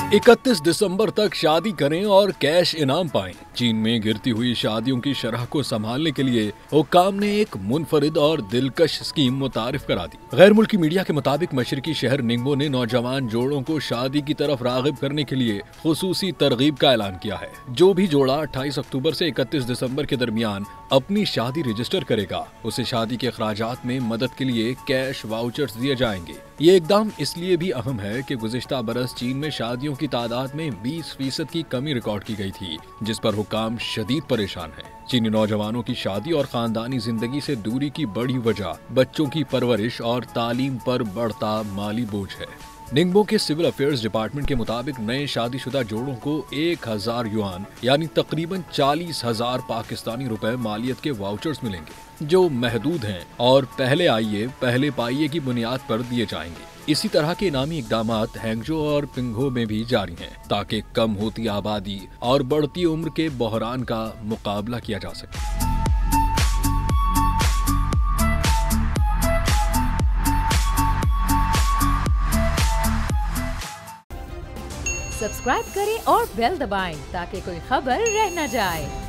31 दिसंबर तक शादी करें और कैश इनाम पाएं। चीन में गिरती हुई शादियों की शरह को संभालने के लिए हुक्काम ने एक मुनफरिद और दिलकश स्कीम मुतारिफ करा दी। गैर मुल्की मीडिया के मुताबिक मशरकी शहर निंगबो ने नौजवान जोड़ों को शादी की तरफ रागिब करने के लिए खुसूसी तरगीब का ऐलान किया है। जो भी जोड़ा 28 अक्टूबर से 31 दिसंबर के दरमियान अपनी शादी रजिस्टर करेगा, उसे शादी के अखराजात में मदद के लिए कैश वाउचर्स दिए जाएंगे। ये इकदाम इसलिए भी अहम है कि गुज़िश्ता बरस चीन में शादियों की तादाद में 20% की कमी रिकॉर्ड की गई थी, जिस पर हुक्काम शदीद परेशान हैं। चीनी नौजवानों की शादी और खानदानी जिंदगी से दूरी की बड़ी वजह बच्चों की परवरिश और तालीम पर बढ़ता माली बोझ है। निंगबो के सिविल अफेयर्स डिपार्टमेंट के मुताबिक नए शादीशुदा जोड़ों को 1000 युआन यानी तकरीबन 40,000 पाकिस्तानी रुपए मालियत के वाउचर्स मिलेंगे, जो महदूद हैं और पहले आइए पहले पाइए की बुनियाद पर दिए जाएंगे। इसी तरह के इनामी इकदामात हैंगजो और पिंगहो में भी जारी हैं, ताकि कम होती आबादी और बढ़ती उम्र के बहरान का मुकाबला किया जा सके। सब्सक्राइब करें और बेल दबाएं ताकि कोई खबर रह न जाए।